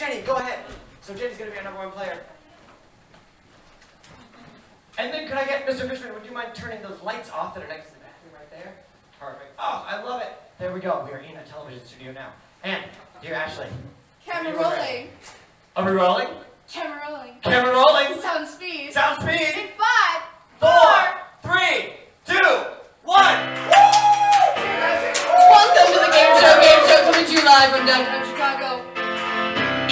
Jenny, go ahead. So Jenny's going to be our #1 player. And then could I get Mr. Fishman, would you mind turning those lights off that are next to the bathroom right there? Perfect. Oh, I love it. There we go. We are in a television studio now. And, dear Ashley. Camera rolling. Are we rolling? Camera rolling. Camera rolling. Sound speed. Sound speed. In 5, 4, 3, 2, 1. Welcome to the Gameshow coming to you live from downtown Chicago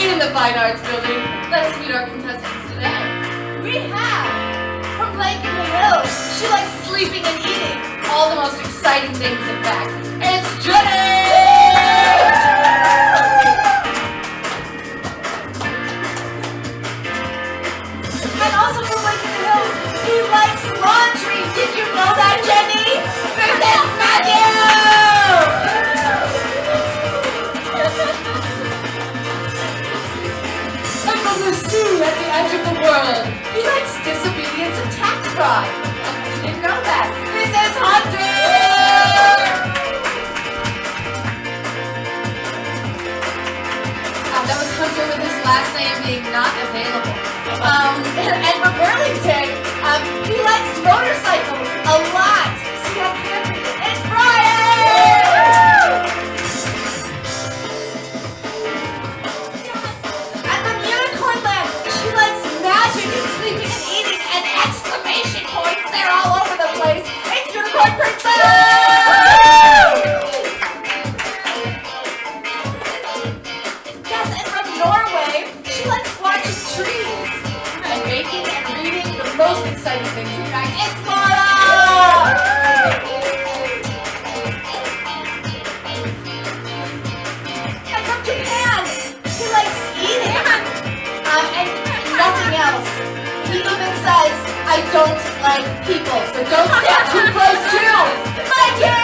in the Fine Arts Building. Let's meet our contestants today. We have, from Lake in the Hills, she likes sleeping and eating. All the most exciting things, in fact. It's Jenny! And also from Lake in the Hills, he likes laundry. Did you know that, Jenny? This is Matthew! And from the sea at the edge of the world, he likes disobedience and tax fraud. You didn't know that. This is Hunter! That was Hunter with his last name being not available. And for Burlington, he likes motorcycles a lot. See how campy? It's Brian! And from Unicorn Land, she likes magic and sleeping and eating and exclamation points. They're all over the place. It's Unicorn Princess! Yes, and from Norway, she likes watching trees and baking and reading the most exciting things in fact. It's Laura! And from Japan, he likes eating and nothing else. He even says, I don't like people, so don't stand too close to Mikey!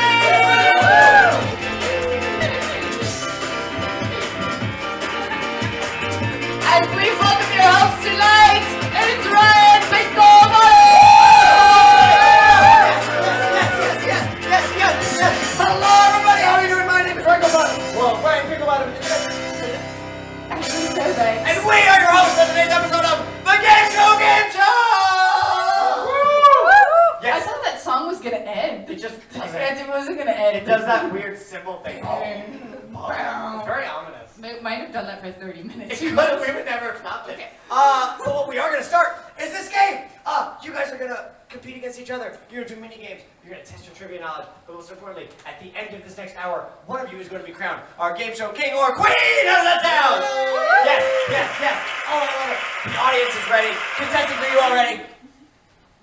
And please welcome your host tonight, it's Ryan Pinklebottom! Yes. Hello, everybody. How are you doing? My name is Pinklebottom. Well, Ryan Pinklebottom. Ashley Fairbanks. And we are your hosts on today's episode of the Gameshow Gameshow! I thought that song was gonna end. It just doesn't. It wasn't gonna end. It does that weird symbol thing. It's very ominous. They might have done that for 30 minutes. We would never have stopped it. Okay. But what we are going to start is this game. You guys are going to compete against each other. You're going to do mini games. You're going to test your trivia knowledge. But most importantly, at the end of this next hour, one of you is going to be crowned our game show king or queen. How does that sound? Yes. Oh, I love it. The audience is ready. Contestants, are you all ready?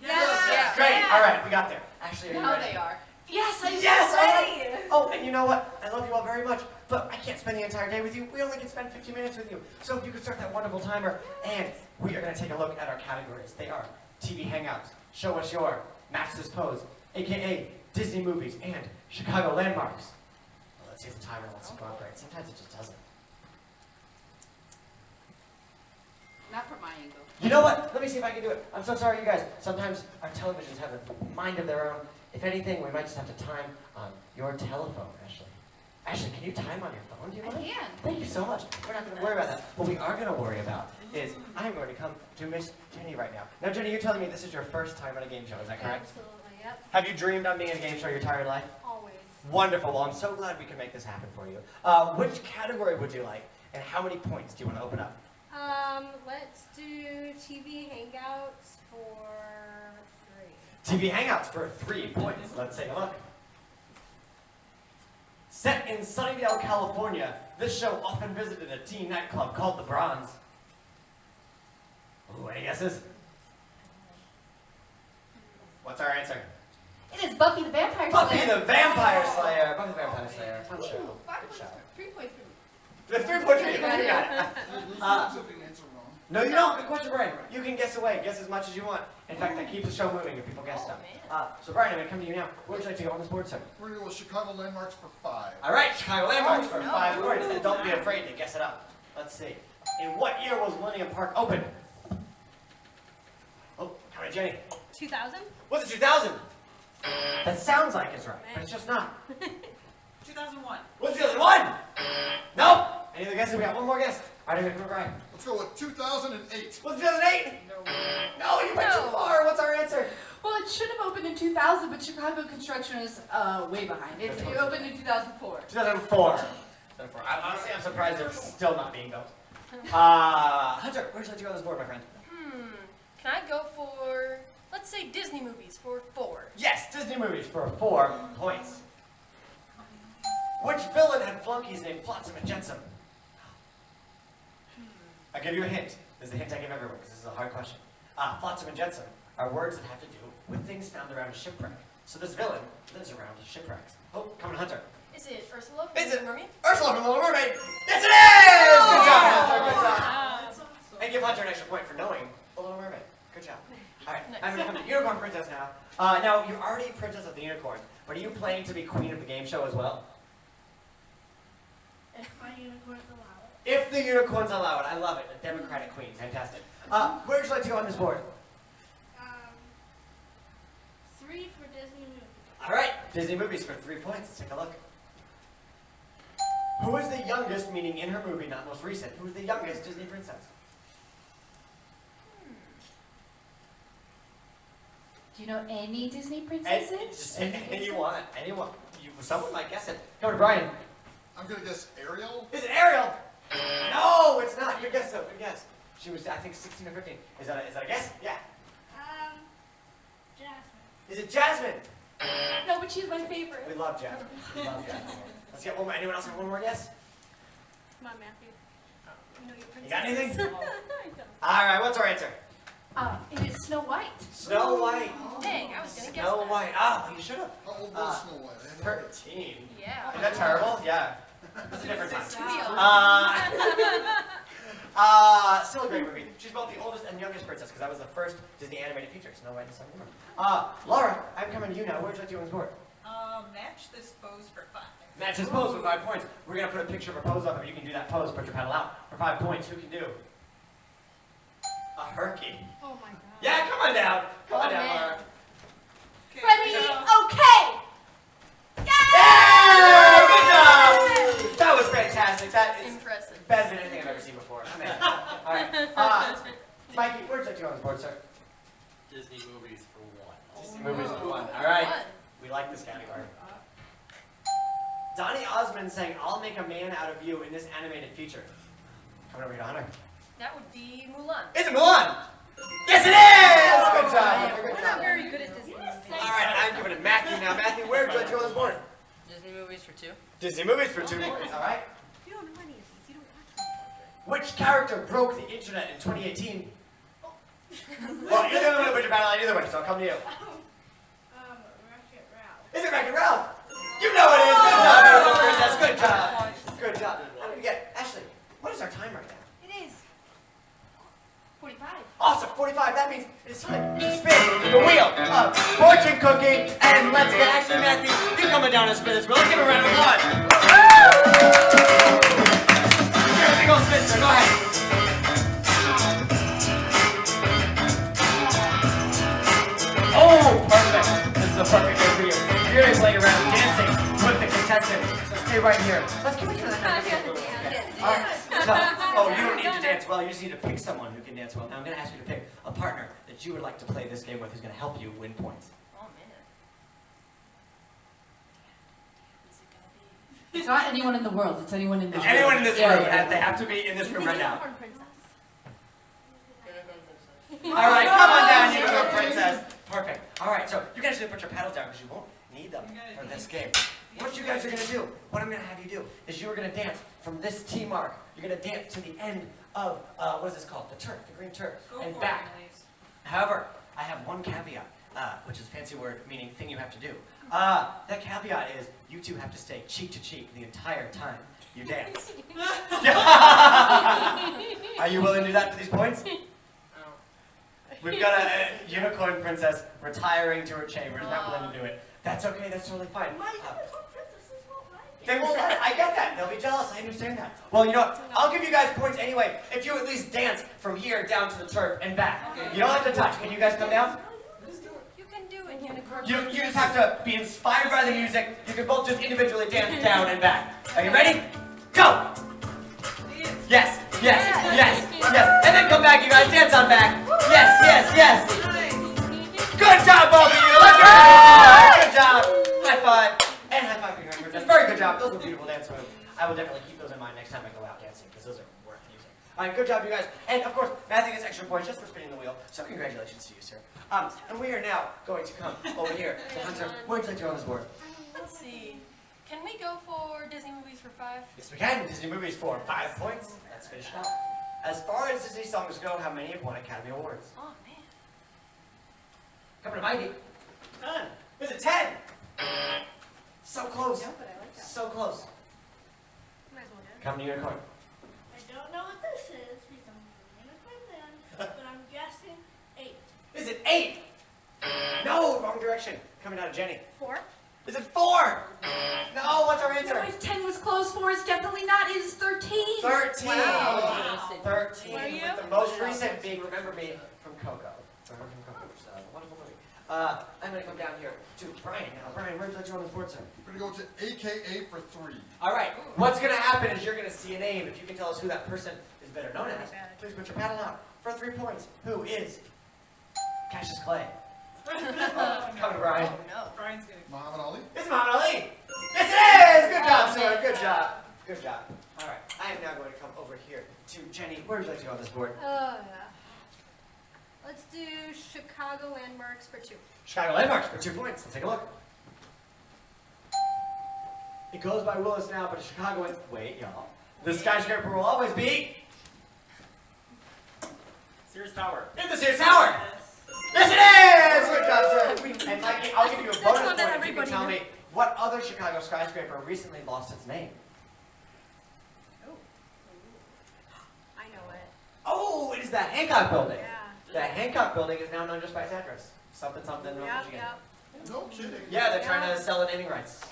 Yes. Great. All right, we got there. Actually, are you Now ready? they are. Yes, I'm Yes, ready. Oh, and you know what? I love you all very much, but I can't spend the entire day with you. We only can spend 15 minutes with you. So if you could start that wonderful timer, and we are going to take a look at our categories. They are TV Hangouts, Show Us Your, Match This Pose, a.k.a. Disney Movies, and Chicago Landmarks. Well, let's see if the timer wants to cooperate. Sometimes it just doesn't. Not from my angle. You know what? Let me see if I can do it. I'm so sorry, you guys. Sometimes our televisions have a mind of their own. If anything, we might just have to time on your telephone, Ashley. Ashley, can you time on your phone? Do you mind? I can. Thank you so much. We're not going to worry about that. What we are going to worry about is I'm going to come to Miss Jenny right now. Now, Jenny, you're telling me this is your first time on a game show. Is that correct? Absolutely, yep. Have you dreamed on being in a game show your entire life? Always. Wonderful. Well, I'm so glad we can make this happen for you. Which category would you like, and how many points do you want to open up? Let's do TV Hangouts for 3. TV Hangouts for 3 points. Let's take a look. Set in Sunnyvale, California, this show often visited a teen nightclub called the Bronze. Ooh, any guesses? What's our answer? It is Buffy the Vampire Slayer. Buffy the Vampire Slayer. Buffy the Vampire Slayer. Fun show. Good show. 3 points for me. The 3 point treat. You got it. No, you don't. Good question, Brian. You can guess away. Guess as much as you want. In fact, that keeps the show moving if people guess stuff. So, Brian, I'm going to come to you now. What would you like to go on this board, sir? We're going to go with Chicago Landmarks for 5. All right, Chicago Landmarks for 5 words. And don't be afraid to guess it up. Let's see. In what year was Millennium Park opened? Oh, come on, Jenny. 2000? Was it 2000? That sounds like it's right, but it's just not. 2001. Was it 2001? Nope. Any other guesses? We got one more guess. All right, come on, Brian. Let's go with 2008. Was it 2008? No, you went too far. What's our answer? Well, it should have opened in 2000, but Chicago construction is way behind. It opened in 2004. 2004. Honestly, I'm surprised it's still not being built. Hunter, where'd you like to go on this board, my friend? Can I go for, let's say Disney movies for 4? Yes, Disney movies for 4 points. Which villain had flunkies named Flotsam and Jetsam? I'll give you a hint. This is a hint I give everyone because this is a hard question. Flotsam and Jetsam are words that have to do with things found around a shipwreck. So this villain lives around shipwrecks. Oh, come on, Hunter. Is it Ursula from Is it Little Mermaid? Ursula from Little Mermaid? Yes, it is! Good job, Hunter. Good job. And give Hunter an extra point for knowing the Little Mermaid. Good job. All right, I'm going to come to Unicorn Princess now. Now, you're already Princess of the Unicorn, but are you planning to be Queen of the Game Show as well? If my unicorns allow it. If the unicorns allow it. I love it. A Democratic Queen. Fantastic. Where would you like to go on this board? 3 for Disney movies. All right, Disney movies for 3 points. Let's take a look. Who is the youngest, meaning in her movie, not most recent, who is the youngest Disney princess? Do you know any Disney princesses? Just anyone. Anyone. Someone might guess it. Come to Brian. I'm gonna guess Ariel. Is it Ariel? No, it's not. Good guess, though. Good guess. She was, I think, 16 or 15. Is that a guess? Yeah. Jasmine. Is it Jasmine? No, but she's my favorite. We love Jasmine. We love Jasmine. Let's get one more. Anyone else have one more guess? Come on, Matthew. You know your princess. You got anything? I don't. All right, what's our answer? It is Snow White. Snow White. Dang, I was gonna guess Snow that. White. Oh, you should have. How old was Snow White? I had no idea. 13. Yeah. Is that terrible? Yeah. It's a different time. Wow. Still a great movie. She's both the oldest and youngest princess because that was the first Disney animated feature. Snow White and the Seven Dwarfs. Laura, I'm coming to you now. Where would you like to go on this board? Match this pose for 5. Match this pose for 5 points. We're going to put a picture of a pose up. If you can do that pose, put your paddle out. For 5 points, who can do? A herky. Oh my god. Yeah, come on down. Come on Oh, down, man. Laura. Ready? Okay. Yeah! Good job! That was fantastic. That is Impressive. better than anything I've ever seen before. Amazing. All right. Mikey, where would you like to go on this board, sir? Disney movies for 1. Disney movies for 1. All right. We like this category. Donny Osmond saying, "I'll make a man out of you" in this animated feature. Coming over here to Hunter. That would be Mulan. Is it Mulan? Yes, it is! Good job. Hunter. Good We're not job. very good at Disney movies. All right, I'm giving it to Matthew now. Matthew, where would you like to go on this board? Disney movies for 2. Disney movies for 2 points. All right. You don't know any of these. You don't watch them. Which character broke the internet in 2018? Well, you're the only one to put your battle on either way, so I'll come to you. Wreck-It Ralph. Is it Wreck-It Ralph? You know it is. Good job, beautiful princess. Good job. Good job. I'm gonna get Ashley. What is our time right now? It is 45. Awesome. 45. That means it's time to spin the wheel of fortune cookie, and let's get Ashley Matthews. You coming down and spin this wheel? Let's give her a round of applause. Give her a big old spin. So go ahead. Oh, perfect. This is a perfect day for you. You're going to play around dancing with the contestants. So stay right here. Let's give it to the Alright. Oh, you don't need to dance well. You just need to pick someone who can dance well. Now I'm going to ask you to pick a partner that you would like to play this game with who's going to help you win points. Oh man. Is it gonna be? It's not anyone in the world. It's anyone in the If anyone in this Yeah, room, yeah. they have to be in this room right now. Unicorn princess. Alright, come on down, Unicorn Princess. Perfect. Alright, so you guys should put your paddles down because you won't need them for this game. What you guys are going to do, what I'm going to have you do, is you are going to dance from this T mark. You're going to dance to the end of, what is this called? The turf, the green turf, and back. However, I have one caveat, which is a fancy word meaning thing you have to do. That caveat is you two have to stay cheek to cheek the entire time you dance. Are you willing to do that for these points? We've got a unicorn princess retiring to her chambers, not willing to do it. That's okay, that's totally fine. They won't let it. I get that. They'll be jealous. I understand that. Well, you know what? I'll give you guys points anyway if you at least dance from here down to the turf and back. You don't have to touch. Can you guys come down? You can do it, unicorn. You just have to be inspired by the music. You can both just individually dance down and back. Are you ready? Go! Yes. Yes, yes, yes. And then come back, you guys. Dance on back. Yes, yes, yes. Good job, both of you. Let's go. Good job. High five. And high five for your hands. Very good job. Those were beautiful dance moves. I will definitely keep those in mind next time I go out dancing because those are worth using. All right, good job, you guys. And of course, Matthew gets extra points just for spinning the wheel. So congratulations to you, sir. And we are now going to come over here to Hunter. Where would you like to go on this board? Let's see. Can we go for Disney movies for 5? Yes, we can. Disney movies for 5 points. Let's finish it out. As far as Disney songs go, how many have won Academy Awards? Oh, man. Coming to Mikey. 10. Is it 10? So close. No, but I like that. So close. Might as well get it. Coming to Unicorn. I don't know what this is because I'm in a land, but I'm guessing 8. Is it 8? No, wrong direction. Coming out of Jenny. 4? Is it 4? No, what's our answer? No, if 10 was close, 4 is definitely not. It is 13. 13. Wow. 13. Were you? With the most recent being Remember Me from Coco. Remember from Coco, which is a wonderful movie. I'm going to come down here to Brian now. Brian, where would you like to go on this board, sir? We're going to go to AKA for 3. All right. What's going to happen is you're going to see a name. If you can tell us who that person is better known as, please put your paddle out for 3 points. Who is Cassius Clay? Coming, Brian. Oh, no. Brian's gonna. Muhammad Ali. It's Muhammad Ali. Yes, it is. Good job, sir. Good job. Good job. All right. I am now going to come over here to Jenny. Where would you like to go on this board? Yeah. Let's do Chicago landmarks for 2. Chicago landmarks for 2 points. Let's take a look. It goes by Willis now, but Chicago and wait, y'all. The skyscraper will always be Sears Tower. in the Sears Tower. Yes, it is. Good job, sir. And Mikey, I'll give you a bonus one point that if you can everybody tell knew. me what other Chicago skyscraper recently lost its name. I know it. Oh, it is that Hancock building. Yeah. That Hancock building is now known just by its address. Something, something, North Yep, Michigan. yep. No kidding. Yeah, they're trying to sell the naming rights.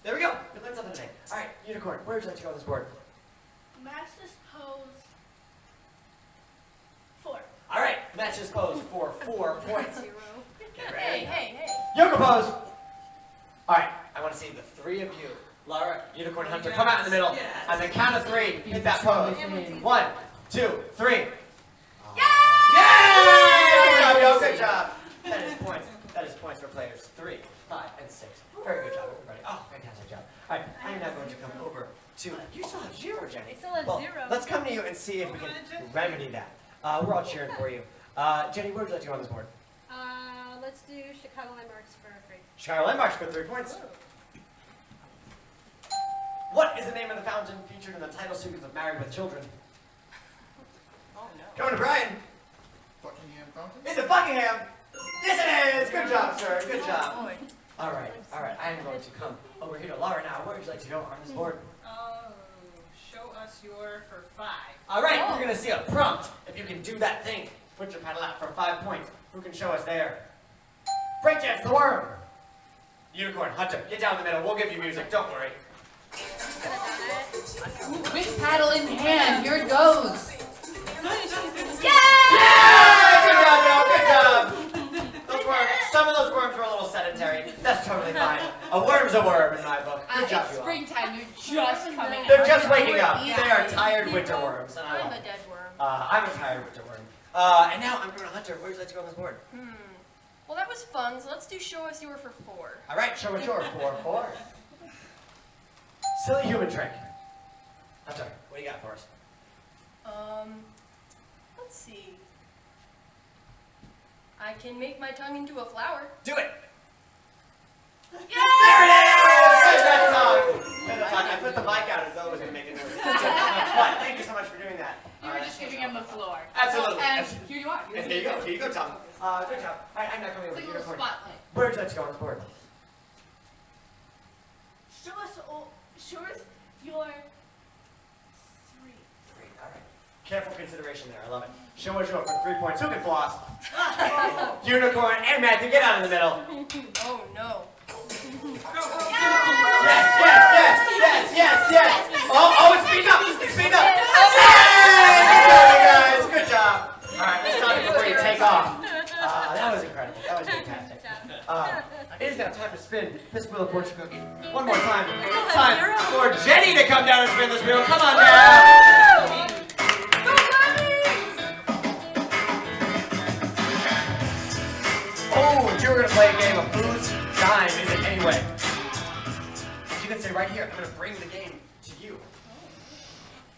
There we go. We learned something today. All right, Unicorn, where would you like to go on this board? Match this pose 4. All right, match this pose for 4 points. 0. Get ready. Hey, hey, hey. Yoga pose. All right, I want to see the 3 of you. Laura, Unicorn, Hunter, come out in the middle. Yes. On the count of 3, hit that pose. 1, 2, 3. Yay! Yay! Good job, yo. Good job. That is points. That is points for players 3, 5, and 6. Very good job, everybody. Oh, fantastic job. All right, I am now going to come over to. You still have 0, Jenny. I still have Well, 0. Let's come to you and see if we can remedy that. We're all cheering for you. Jenny, where would you like to go on this board? Let's do Chicago landmarks for 3. Chicago landmarks for 3 points. What is the name of the fountain featured in the title sequence of Married with Children? Oh no. Going to Brian. Buckingham Fountain. Is it Buckingham? Yes, it is. Good job, sir. Good job. Boy. All right. I am going to come over here to Laura now. Where would you like to go on this board? Oh, show us your for 5. All right. We're going to see a prompt. If you can do that thing, put your paddle out for 5 points. Who can show us there? Breakdance the worm. Unicorn, Hunter, get down in the middle. We'll give you music. Don't worry. With paddle in hand, here it goes. Yeah! Good job, yo. Good job. Those worms, some of those worms were a little sedentary. That's totally fine. A worm's a worm in my book. Good job, It's you all. springtime, you're just coming out. They're just waking up. Yeah. They are tired winter worms. And I I'm love a it. dead worm. I'm a tired winter worm. And now I'm going to Hunter. Where would you like to go on this board? Well, that was fun, so let's do show us your for 4. All right, show us your 4-4. Silly human trick. Hunter, what do you got for us? Let's see. I can make my tongue into a flower. Do it. Yay! There it is! There's that song. There's that song. I put the mic out as though it was going to make a noise. But thank you so much for doing that. You were just giving him the floor. Absolutely. And here you are. And here you go. Here you go, Tom. Good job. All right, I'm not coming over It's like to a little Unicorn. spotlight. Where would you like to go on this board? Show us your 3. Great, all right. Careful consideration there. I love it. Show us your for 3 points. Who can floss? Unicorn and Matthew, get out in the middle. Oh no. Yes. Oh, speak up. Speak up. Hey, good job, you guys. Good job. All right, let's start it before you take off. That was incredible. That was fantastic. It is now time to spin this wheel of fortune cookie. One more time. Time for Jenny to come down and spin this wheel. Come on down. play a game of whose dime is it anyway. You can say right here, I'm going to bring the game to you.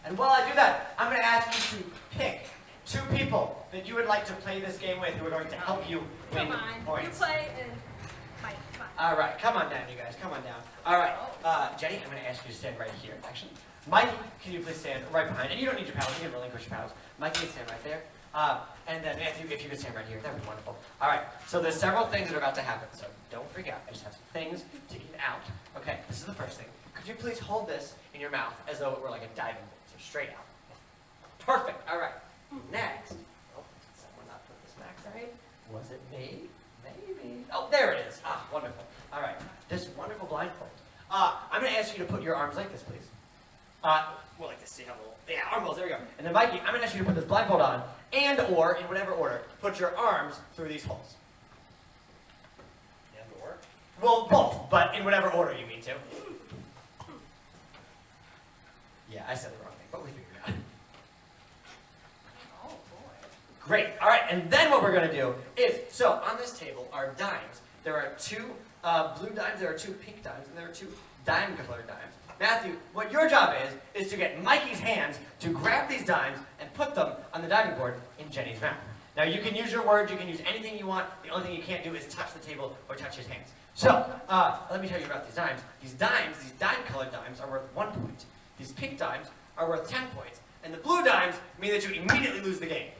And while I do that, I'm going to ask you to pick 2 people that you would like to play this game with who are going to help you win Come on, points. you play and fight. Come on. All right, come on down, you guys. Come on down. All right, Jenny, I'm going to ask you to stand right here, actually. Mikey, can you please stand right behind? And you don't need your paddles. You can relinquish your paddles. Mikey, can stand right there. And then Matthew, if you could stand right here, that would be wonderful. All right, so there's several things that are about to happen, so don't freak out. I just have some things to get out. Okay, this is the first thing. Could you please hold this in your mouth as though it were like a diving board, so straight out. Perfect, all right. Next, oh, did someone not put this back right? Was it me? Maybe. Oh, there it is. Ah, wonderful. All right, this wonderful blindfold. I'm going to ask you to put your arms like this, please. Well, like this. See how little. Yeah, arm holes. There we go. And then, Mikey, I'm going to ask you to put this blindfold on, and or in whatever order, put your arms through these holes. And or? Well, both, but in whatever order you mean to. Yeah, I said the wrong thing, but we figured it out. Oh boy. Great. All right, and then what we're going to do is, so on this table are dimes. There are 2 blue dimes, there are 2 pink dimes, and there are 2 dime-colored dimes. Matthew, what your job is to get Mikey's hands to grab these dimes and put them on the diving board in Jenny's mouth. Now, you can use your words, you can use anything you want. The only thing you can't do is touch the table or touch his hands. So, let me tell you about these dimes. These dime-colored dimes, are worth 1 point. These pink dimes are worth 10 points. And the blue dimes mean that you immediately lose the game.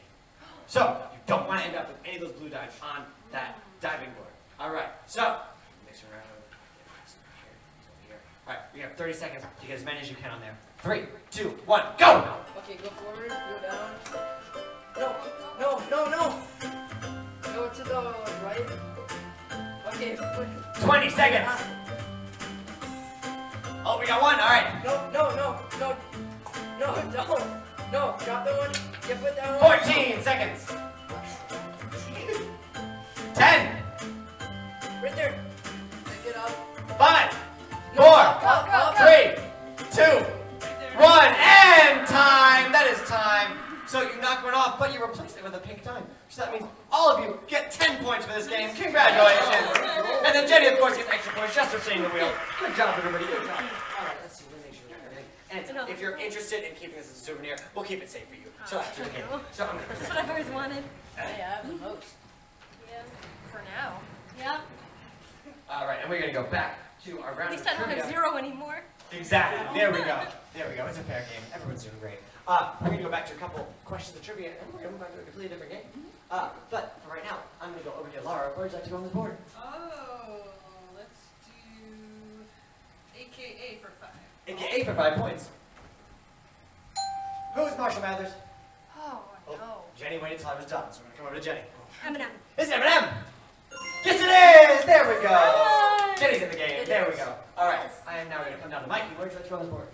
So, you don't want to end up with any of those blue dimes on that diving board. All right, so, mix around. All right, you have 30 seconds to get as many as you can on there. 3, 2, 1, go! Okay, go forward, go down. No. Go to the right. Okay, 20 seconds. Oh, we got 1, all right. No, don't. No, drop the one. Get put down. 14 seconds. 10, Right there. Pick it up. 5, 4, Go. 3, 2, 1, and time. That is time. So you knocked one off, but you replaced it with a pink dime. So that means all of you get 10 points for this game. Congratulations. And then Jenny, of course, gets extra points just for seeing the wheel. Good job, everybody. Good job. All right, let's see. We'll make sure we got everything. And if you're interested in keeping this as a souvenir, we'll keep it safe for you. So that's your game. So I'm That's what I've always wanted. Yeah, the most. Yeah, for now. Yep. All right, and we're going to go back to our round At of least I don't trivia. have 0 anymore. Exactly. There we go. It's a fair game. Everyone's doing great. We're going to go back to a couple questions of trivia, and we're going to move on to a completely different game. But for right now, I'm going to go over to Laura. Where would you like to go on this board? Oh, let's do AKA for 5. AKA for 5 points. Who's Marshall Mathers? Oh, Oh, no. Jenny waited till I was done, so I'm going to come over to Jenny. M&M. It's M&M! Yes, it is! There we go! Yay! Jenny's in the game. There we go. All right. Yes. I am now going to come down to Mikey. Where would you like to go on this board?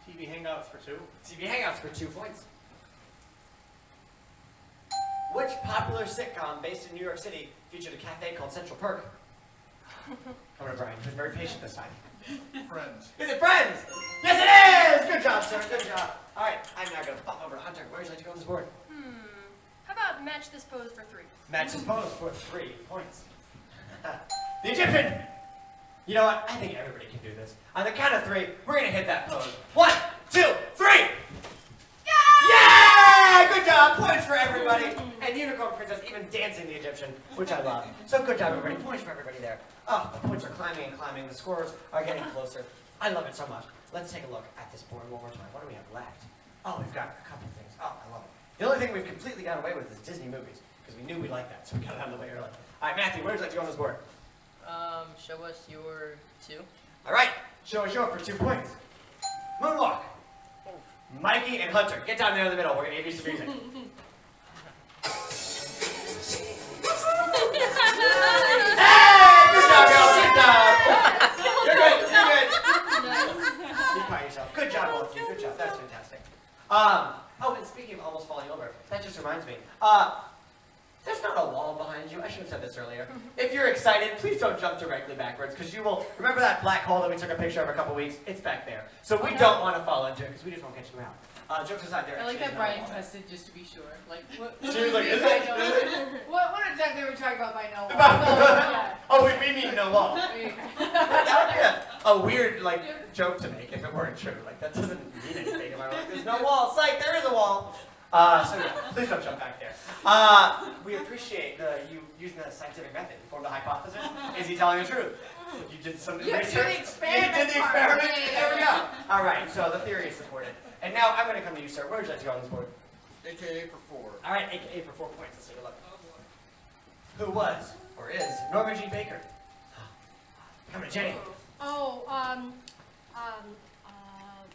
TV Hangouts for 2. TV Hangouts for 2 points. Which popular sitcom based in New York City featured a cafe called Central Perk? Come on, Brian. He was very patient this time. Friends. Is it Friends? Yes, it is! Good job, sir. Good job. All right. I'm now going to pop over to Hunter. Where would you like to go on this board? How about match this pose for 3? Match his pose for 3 points. The Egyptian! You know what? I think everybody can do this. On the count of 3, we're going to hit that pose. 1, 2, 3! Yeah! Good job! Points for everybody. And Unicorn Princess even dancing the Egyptian, which I love. So good job, everybody. Points for everybody there. Oh, the points are climbing and climbing. The scores are getting closer. I love it so much. Let's take a look at this board one more time. What do we have left? Oh, we've got a couple things. Oh, I love it. The only thing we've completely got away with is Disney movies, because we knew we'd like that, so we got it out of the way early. All right, Matthew, where would you like to go on this board? Show us your 2. All right, show for 2 points. Moonwalk. Mikey and Hunter, get down there in the middle. We're going to give you some music. Hey, good job, girls. Good job. You're good. You're good. Be quiet yourself. Good job, all of you. Good job. That's fantastic. Oh, and speaking of almost falling over, that just reminds me. There's not a wall behind you. I should have said this earlier. If you're excited, please don't jump directly backwards, because you will remember that black hole that we took a picture of a couple weeks? It's back there. So we don't want to fall into it, because we just won't get you out. Jokes aside, there I like actually that is Brian not a wall. tested just to be sure. Like, what? She was like, is by it? no wall? What exactly are we talking about by no wall? About- Oh, we mean no wall. Yeah. That would be a weird, like, joke to make if it weren't true. Like, that doesn't mean anything. Am I right? There's no wall. Psych, there is a wall. So yeah, please don't jump back there. We appreciate you using the scientific method. You formed a hypothesis. Is he telling the truth? You did some You research. did the experiment You did the part. experiment. Yeah. There we go. All right, so the theory is supported. And now I'm going to come to you, sir. Where would you like to go on this board? AKA for 4. All right, AKA for 4 points. Let's take a look. Oh boy. Who was or is Norma Jean Baker? Come to Jenny. Oh,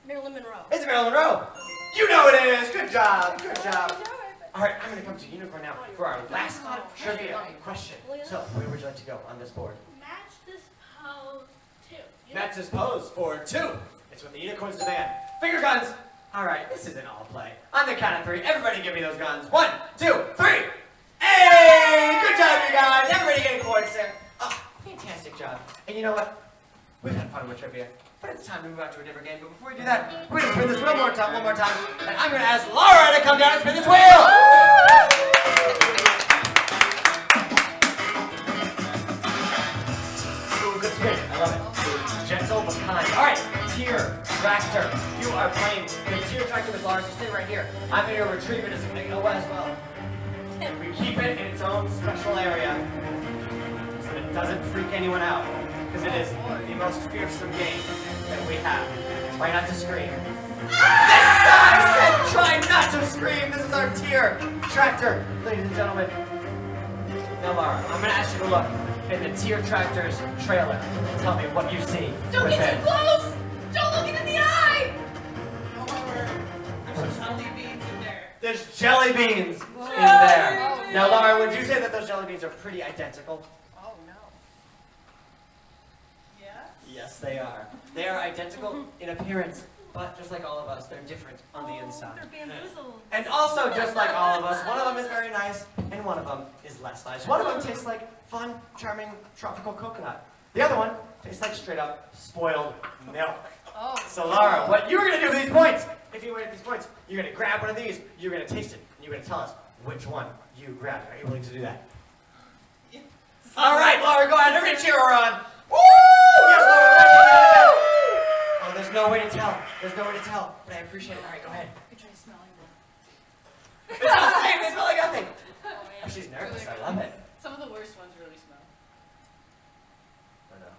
Marilyn Monroe. It's Marilyn Monroe. You know it is. Good job. Good job. All right, I'm going to come to Unicorn now for our last trivia question. So, where would you like to go on this board? Match this pose too. Match this pose for 2. It's what the unicorns demand. Finger guns. All right, this isn't all play. On the count of 3, everybody give me those guns. 1, 2, 3. Hey! Good job, you guys. Everybody getting points there. Oh, fantastic job. And you know what? We've had fun with trivia, but it's time to move on to a different game. But before we do that, we're going to spin this one more time, and I'm going to ask Laura to come down and spin this wheel. Ooh, good spin. I love it. Gentle but kind. All right, tier tractor. You are playing the tier tractor with Laura, so stay right here. I'm going to retrieve it as well. We keep it in its own special area so that it doesn't freak anyone out, because it is the most fearsome game that we have. Try not to scream. I said try not to scream. This is our tier tractor, ladies and gentlemen. Now, Laura, I'm going to ask you to look in the tier tractor's trailer and tell me what you see. Don't with get it. too close! Don't look it in the eye! However, there's jelly beans in there. There's jelly beans in there. Now, Laura, would you say that those jelly beans are pretty identical? Oh no. Yeah? Yes, they are. They are identical in appearance, but just like all of us, they're different on the inside. They're bamboozled. And also, just like all of us, one of them is very nice, and one of them is less nice. One of them tastes like fun, charming, tropical coconut. The other one tastes like straight up spoiled milk. Oh. So, Laura, what you're going to do with these points, if you win at these points, you're going to grab one of these, you're going to taste it, and you're going to tell us which one you grabbed. Are you willing to do that? Yeah. All right, Laura, go ahead. Everybody cheer her on. Woo! Yes, Laura. Oh, there's no way to tell. There's no way to tell, but I appreciate it. All right, go ahead. You try smelling them. It's not the same. They smell like nothing. Oh man. Oh, she's nervous. Really I love it. Some of the worst ones really smell. I know.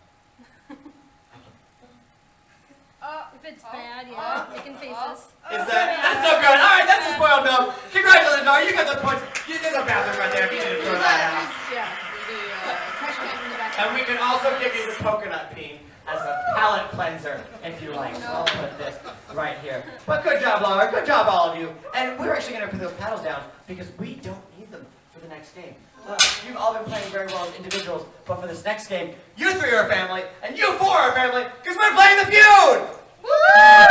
If it's bad, yeah, making faces. Is that's so good. All right, that's a spoiled milk. Congratulations, Laura. You got those points. There's a bathroom right there if you need to throw that out. Yeah, there's a trash can in the back. And we can also give you the coconut bean as a palate cleanser if you like. So I'll put this right here. But good job, Laura. Good job, all of you. And we're actually going to put those paddles down because we don't need them for the next game. You've all been playing very well as individuals, but for this next game, you 3 are a family, and you 4 are a family, because we're playing the feud!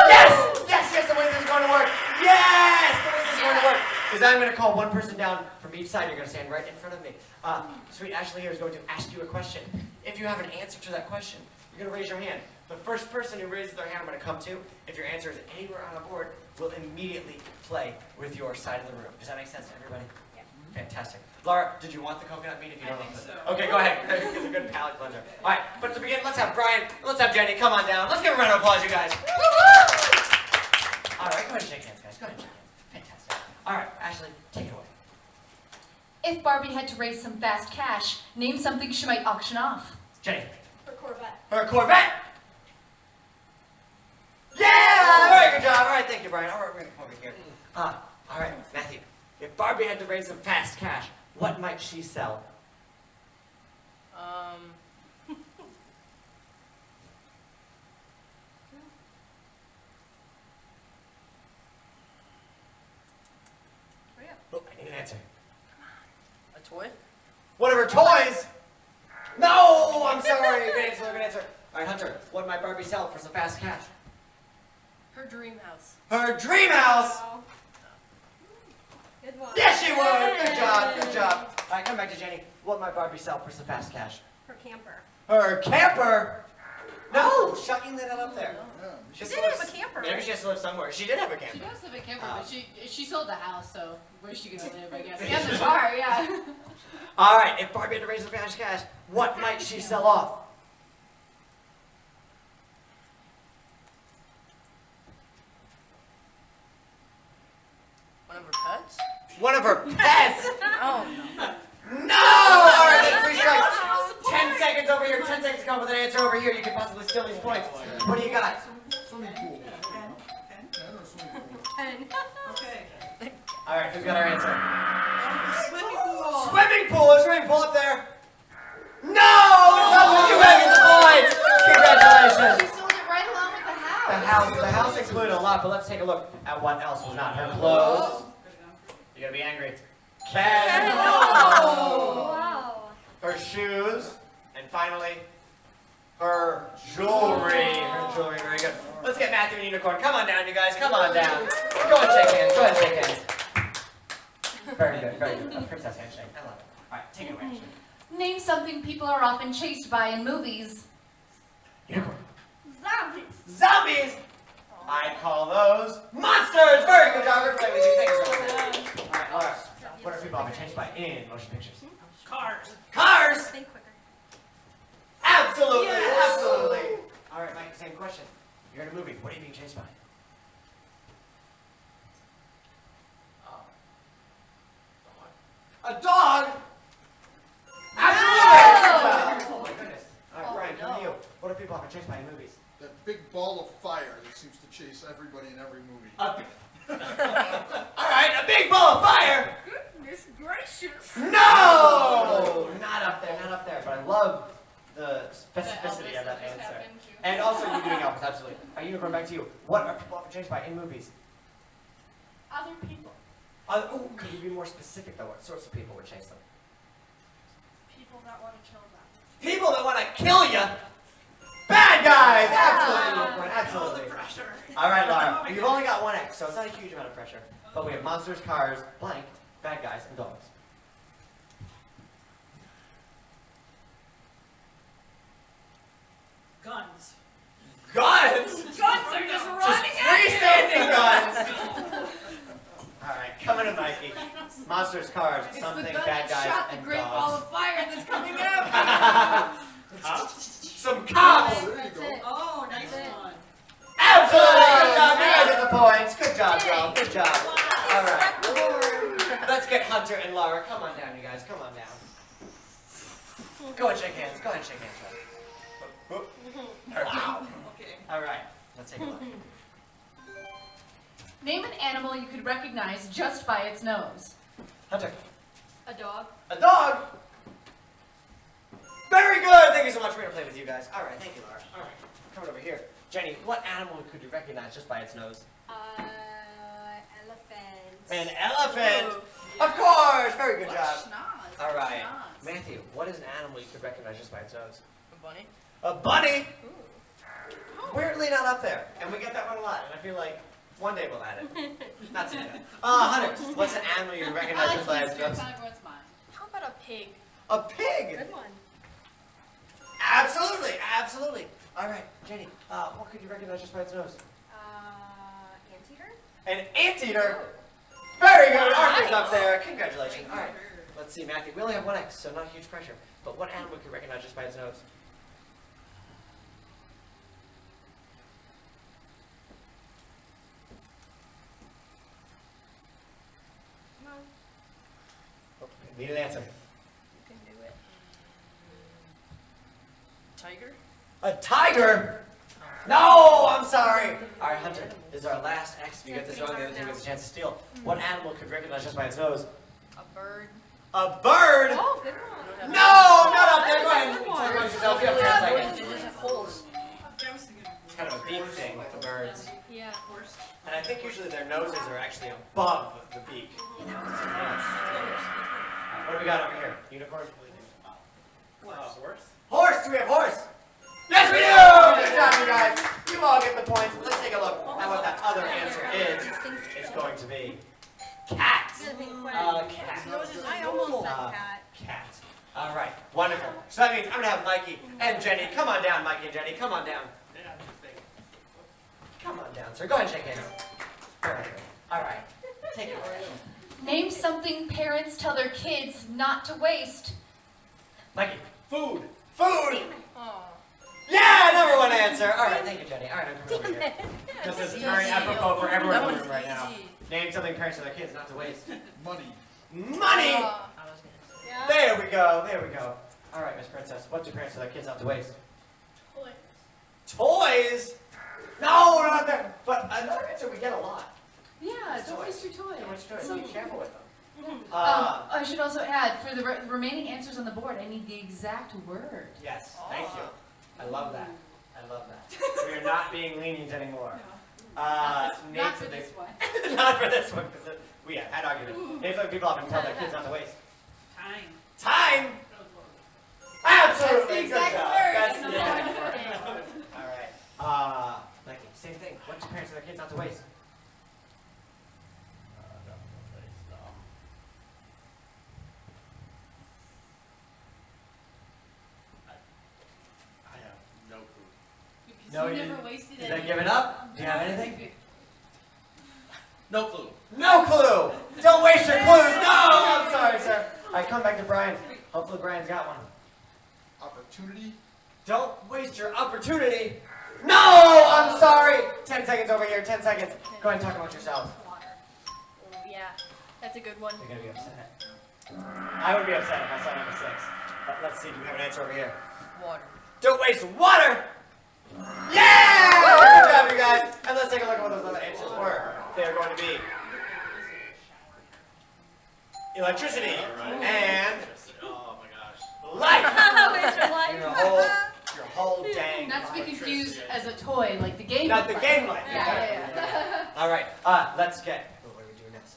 Yes! Yes, yes, the way this is going to work. Yes! The way this is going to work. Because I'm going to call one person down from each side. You're going to stand right in front of me. Sweet Ashley here is going to ask you a question. If you have an answer to that question, you're going to raise your hand. The first person who raises their hand I'm going to come to, if your answer is anywhere on the board, will immediately play with your side of the room. Does that make sense to everybody? Yeah. Fantastic. Laura, did you want the coconut bean if you don't I want think it? so. Okay, go ahead. It's a good palate cleanser. All right, but to begin, let's have Brian, let's have Jenny, come on down. Let's give a round of applause, you guys. All right, go ahead and shake hands, guys. Go ahead and shake hands. Fantastic. All right, Ashley, take it away. If Barbie had to raise some fast cash, name something she might auction off. Jenny. For Corvette. Her Corvette. Yeah! All right, good job. All right, thank you, Brian. All right, we're going to come over here. All right, Matthew. If Barbie had to raise some fast cash, what might she sell? Oh, I need an answer. A toy? One of her toys? No! I'm sorry. Good answer, good answer. All right, Hunter, what might Barbie sell for some fast cash? Her dream house. Her dream house! Good one. Yes, she would! Good job, good job. All right, come back to Jenny. What might Barbie sell for some fast cash? Her camper. Her camper? No, shockingly not up there. Yeah. She did have a camper. Maybe she has to live somewhere. She did have a She camper. does live in camper, but she sold the house, so where's she gonna live? I guess. And the car, yeah. All right, if Barbie had to raise the fast cash, what might she sell off? One of her pets? One of her pets. Oh. No! All right, that's 3 strikes. 10 seconds over here. 10 seconds to come up with an answer over here. You can possibly steal these points. What do you got? Swimming pool. Okay. Yeah, I know swimming pool. And Okay. All right, who's got our answer? Swimming pool. Swimming pool. Swimming pool up there. No! You gotta get the points. Congratulations. She sold it right along with the house. The house included a lot, but let's take a look at what else was not. Her clothes. You're gonna be angry. Ken. wow. Her shoes. And finally, her jewelry. Her jewelry, very good. Let's get Matthew and Unicorn. Come on down, you guys. Come on down. Go and shake hands. Go ahead and shake hands. Very good, very good. A princess handshake. I love it. All right, take it away. Name something people are often chased by in movies. Unicorn. Zombies. Zombies! I call those monsters! Very good job, everybody with you. Thank you so much. All right, Laura. What are people often chased by in motion pictures? Cars. Cars! Think quicker. Absolutely, Yes. absolutely. All right, Mike, same question. You're in a movie. What are you being chased by? A dog? Absolutely! Good job. Oh my goodness. All right, Brian, come to you. What are people often chased by in movies? That big ball of fire that seems to chase everybody in every movie. All right, a big ball of fire. Goodness gracious. No! Not up there, not up there. But I love the specificity of that answer. And also you doing Elvis, absolutely. Unicorn, back to you. What are people often chased by in movies? Other people. Oh, could you be more specific though? What sorts of people would chase them? People that want to kill them. People that want to kill you. Bad guys! Absolutely, Unicorn, absolutely. Pressure. All right, Laura. You've only got 1 X, so it's not a huge amount of pressure. But we have monsters, cars, blank, bad guys, and dogs. Guns. Guns! Guns are just running Freestanding guns! Alright, coming to Mikey. Monsters, cars, It's something, the gun bad that guys, shot the and great ball dogs. of fire that's coming out. Some cops! There you That's go. it. Oh, nice That's it. one. Absolutely! Good job, you guys get the points. Good job, Joe. Good job. Alright. Let's get Hunter and Laura. Come on down, you guys. Come on down. Go and shake hands. Go ahead and shake hands, Joe. Wow. Okay. Alright, let's take a look. Name an animal you could recognize just by its nose. Hunter. A dog. A dog! Very good! Thank you so much. We're going to play with you guys. All right, thank you, Laura. All right, coming over here. Jenny, what animal could you recognize just by its nose? Elephant. An elephant! Of course! Very good What job. schnoz. All right. Schnoz. Matthew, what is an animal you could recognize just by its nose? A bunny. A bunny! Weirdly not up there. And we get that one a lot. And I feel like one day we'll add it. Not today. Hunter, what's an animal you recognize just by its nose? How about a pig? A pig! Good one. Absolutely, absolutely. All right, Jenny, what could you recognize just by its nose? Anteater. An anteater. Very good. Arthur's up there. Congratulations. All right. Let's see, Matthew. We only have 1 X, so not huge pressure. But what animal could you recognize just by its nose? Oh, need an answer. You can do it. Tiger. A tiger? No, I'm sorry. All right, Hunter, this is our last X. If you get this wrong, the other team gets a chance to steal. What animal could recognize just by its nose? A bird. A bird? Oh, good one. No, not up there. Go ahead. Good one. Talk about yourself. You have 10 seconds. They just have holes. It's kind of a beak thing with the birds. Yeah. And I think usually their noses are actually above the beak. What do we got over here? Unicorn? Horse? Horse! Do we have horse? Yes, we do! Good job, you guys. You all get the points. Let's take a look at what that other answer is. It's going to be cat. Good thing quick. Cat. I almost said cat. Cat. All right, wonderful. So that means I'm gonna have Mikey and Jenny. Come on down, Mikey and Jenny. Come on down. Come on down, sir. Go ahead and shake hands. Very good. All right. Take it away. Name something parents tell their kids not to waste. Mikey. Food. Food. Aw. Yeah, number one answer. All right, thank you, Jenny. All right, I'm coming over here. This is very apropos for everyone in the room right now. Name something parents tell their kids not to waste. Money. Money. Aw. Yeah. There we go. There we go. All right, Miss Princess. What do parents tell their kids not to waste? Toys. Toys. No, not that. But another answer we get a lot. Yeah, don't waste your toy. Too much toys. So- Be careful with them. I should also add, for the remaining answers on the board, I need the exact word. Yes, thank you. I love that. I love that. We are not being lenient anymore. Name Not for something- this one. Not for this one, because we had argument. Name something people often tell their kids not to waste. Time. Time. Absolutely. That's the exact Good job. word. That's It's the not exact word. All right. Mikey, same thing. What do parents tell their kids not to waste? I have no clue. Because No, you you- never wasted Did any. I give it up? Do you have anything? No clue. No clue! Don't waste your clues! No! I'm sorry, sir. All right, come back to Brian. Hopefully Brian's got one. Opportunity. Don't waste your opportunity. No! I'm sorry! 10 seconds over here, 10 seconds. Go ahead and talk about yourselves. Oh, yeah. That's a good one. You're gonna be upset. I would be upset if I saw number 6. But let's see, do we have an answer over here? Water. Don't waste water! Yeah! Good job, you guys. And let's take a look at what those other answers were. They're going to be electricity and Oh my gosh. life. Waste your life. Your whole dang. Not to be life. confused as a toy, like the game. Not the game life. Yeah. All right. Let's get. What do we do next?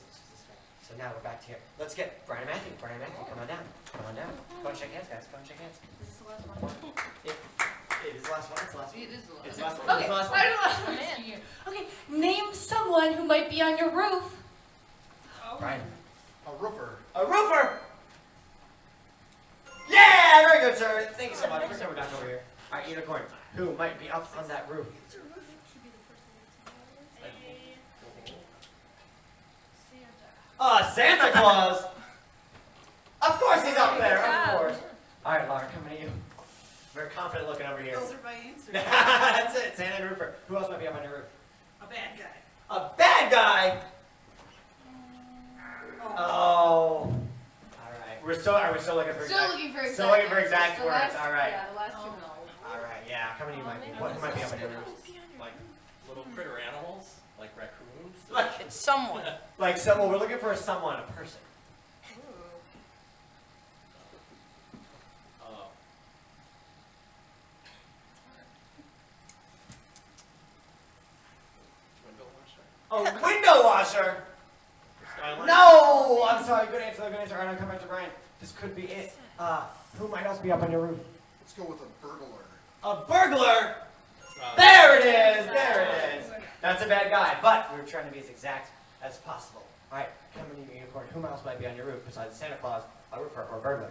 So now we're back to here. Let's get Brian and Matthew. Brian and Matthew, come on down. Come on down. Go and shake hands, guys. Go and shake hands. This is the last one. It is the last one. It's the last one. It is the last It's the one. last one. Okay, It's the last one. I don't know. Okay, name someone who might be on your roof. Brian. A roofer. A roofer. Yeah, very good, sir. Thank you so much. We're back over here. All right, unicorn. Who might be up on that roof? Santa Claus. Of course he's up there. Of course. All right, Laura, coming to you. Very confident looking over here. Those are my answers. That's it. Santa and roofer. Who else might be up on your roof? A bad guy. A bad guy. Oh. All right. Are we still looking for Still exact? looking for exact. Still looking for exact answers. The words. last- All right. Yeah, the last two. All right. Yeah. Coming to you, Mikey. Who might be up on your roof? Like little critter animals, like raccoons. Like, It's someone. like someone. We're looking for someone, a person. Uh, window washer. A window washer. Skylight. No. I'm sorry. Good answer. Good answer. All right. I'll come back to Brian. This could be it. Who might else be up on your roof? Let's go with a burglar. A burglar. Uh, There it is. There it is. That's a bad guy, but we're trying to be as exact as possible. All right, coming to you, unicorn. Who else might be on your roof besides Santa Claus, a roofer, or a burglar?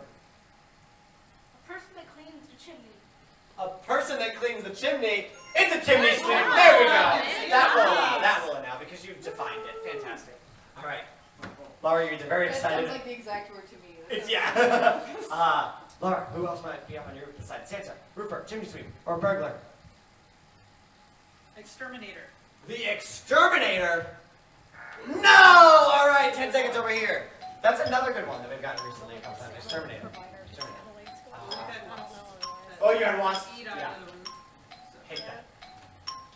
A person that cleans the chimney. A person that cleans the chimney. It's a chimney sweep. There we go. That will allow. That will allow because you've defined it. Fantastic. All right, Laura, you're very That excited. sounds like the exact word to me. It's yeah. Laura, who else might be up on your roof besides Santa, roofer, chimney sweep, or burglar? Exterminator. The exterminator? No! All right, 10 seconds over here. That's another good one that we've gotten recently a couple times. Exterminator. Oh, you had wasps? Eat out Yeah. of the roof. Hate that.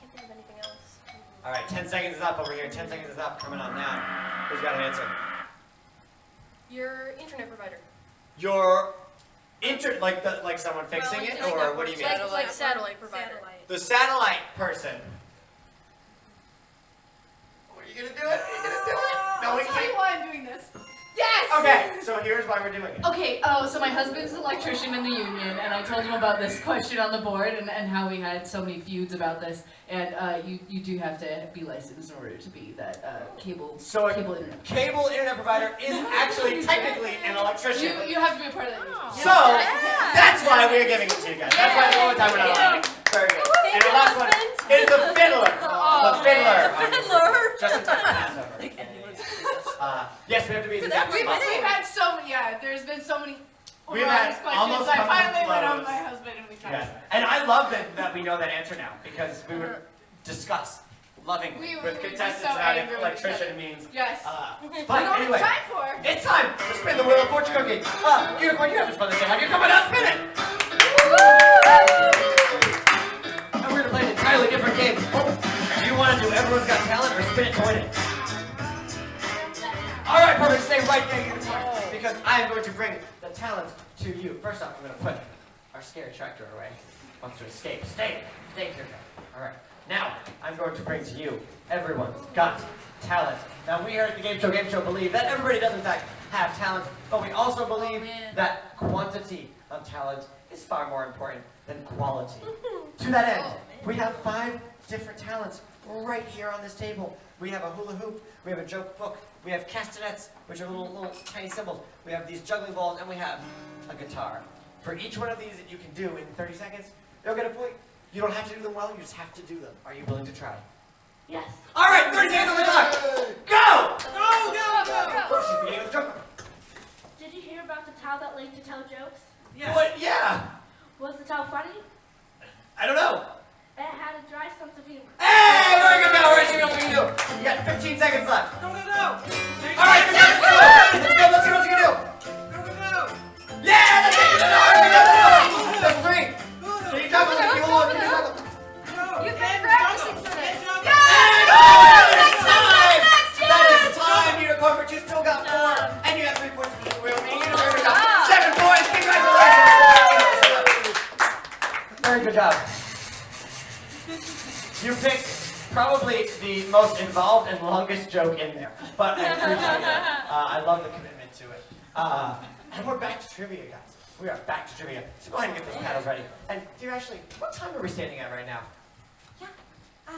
Can't think of anything else. All right, 10 seconds is up over here. 10 seconds is up. Coming on now. Who's got an answer? Your internet provider. Your like someone fixing Well, it, like or what do you mean? Like satellite provider. The satellite person. Are you gonna do it? Are you gonna do it? No, we I'll tell you can't. why I'm doing this. Yes! Okay, so so here's why we're doing it. Okay, so my husband's an electrician in the union, and I told him about this question on the board and how we had so many feuds about this. And you do have to be licensed in order to be that cable internet. Cable internet provider is actually technically an electrician. You have to be a part of that. So, that's why we're giving it to you guys. That's why the only time we're not allowing it. Very good. And the last one is the fiddler. The fiddler. Just in time for Passover. Yes, we have to be exact. We've had so many, there's been so many We've had questions. almost I come to finally went on blows. my husband and we tried. Yes. And I love that we know that answer now because we would discuss lovingly We with would be contestants so about if angry with each electrician means. Yes. But You know what anyway, it's time for? it's time to spin the wheel of fortune cookie. Unicorn, you have to spin this thing. Have you come on out, spin it? And we're gonna play an entirely different game. Do you want to do Everyone's Got Talent or spin it to win it? All right, perfect. Stay right there, Unicorn, because I am going to bring the talent to you. First off, I'm going to put our scary tractor away. Wants to escape. Stay here. All right. Now, I'm going to bring to you Everyone's Got Talent. Now, we here at the Gameshow believe that everybody does, in fact, have talent, but we also believe that quantity of talent is far more important than quality. To that end, we have 5 different talents right here on this table. We have a hula hoop, we have a joke book, we have castanets, which are little tiny cymbals, we have these juggling balls, and we have a guitar. For each one of these that you can do in 30 seconds, you'll get a point. You don't have to do them well, you just have to do them. Are you willing to try? Yes. All right, 30 seconds on the clock. Go! Go! First, she's beginning with the joke book. Did you hear about the towel that liked to tell jokes? What? Yeah. Was the towel funny? I don't know. It had a dry sense of humor. Hey, very good. Now, all right, see what we can do. You got 15 seconds left. Go! All right, let's see what you can do. Yeah, that's it. That's 3. Can you juggle? Can you hold? Can you juggle? You've been practicing for this. That is time, Unicorn, but you still got 4, and you got 3 points for the wheel. Unicorn got 7 points. Congratulations! Very good job. You picked probably the most involved and longest joke in there, but I appreciate it. I love the commitment to it. And we're back to trivia, guys. We are back to trivia. So go ahead and get those paddles ready. And dear Ashley, what time are we standing at right now?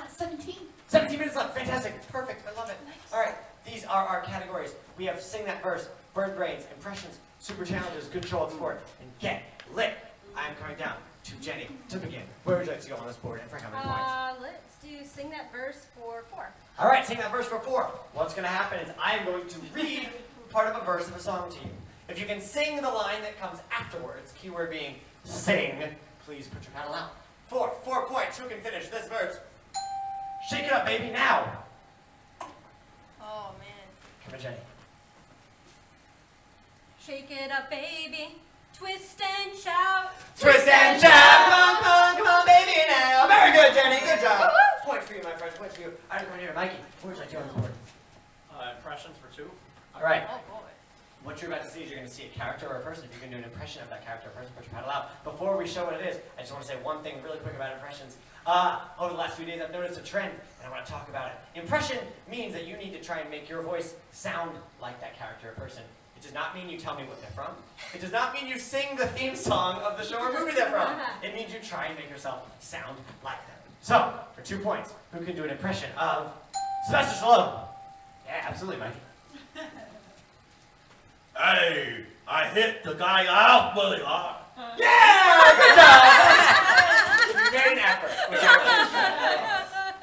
17. 17 minutes left. Fantastic. Perfect. I love it. All right. These are our categories. We have Sing That Verse, Bird Brains, Impressions, Super Challenges, Good Show and Sport, and Get Lit. I am coming down to Jenny to begin. Where would you like to go on this board and for how many points? Let's do Sing That Verse for 4. All right, Sing That Verse for 4. What's going to happen is I am going to read part of a verse of a song to you. If you can sing the line that comes afterwards, keyword being sing, please put your paddle out. 4 points. Who can finish this verse? Shake it up, baby, now. Oh, man. Come on, Jenny. Shake it up, baby. Twist and shout. Twist and shout. Come on, baby, now. Very good, Jenny. Good job. Point for you, my friend. Point for you. I'm going here, Mikey. What would you like to do on the board? Impressions for 2. All right. Oh, boy. What you're about to see is you're going to see a character or a person. If you can do an impression of that character or person, put your paddle out. Before we show what it is, I just want to say one thing really quick about impressions. Over the last few days, I've noticed a trend, and I want to talk about it. Impression means that you need to try and make your voice sound like that character or person. It does not mean you tell me what they're from. It does not mean you sing the theme song of the show or movie they're from. It means you try and make yourself sound like them. So, for 2 points, who can do an impression of Sylvester Stallone? Yeah, absolutely, Mike. Hey, I hit the guy out really hard. Yeah, good job. You made an effort.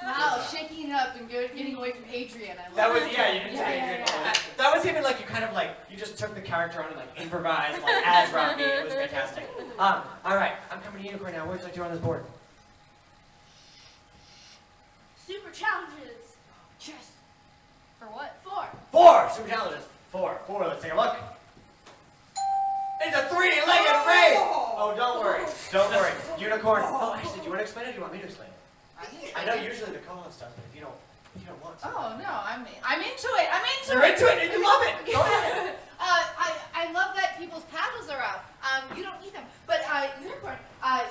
Wow, shaking it up and getting away from Adrian. I love That was, it. yeah, you didn't say Adrian. That was even like, you kind of like, you just took the character on and like improvised like as Rocky. It was fantastic. All right, I'm coming to Unicorn now. What would you like to do on this board? Super challenges. Yes. For what? 4. 4 super challenges. 4. Let's take a look. It's a 3-legged race. Oh, don't worry. Unicorn. Oh, actually, do you want to explain it or do you want me to explain it? I know usually the co-host does, but if you don't want to. Oh no, I'm into it. You're into it and you love it. Go ahead. I love that people's paddles are out. You don't need them. But Unicorn,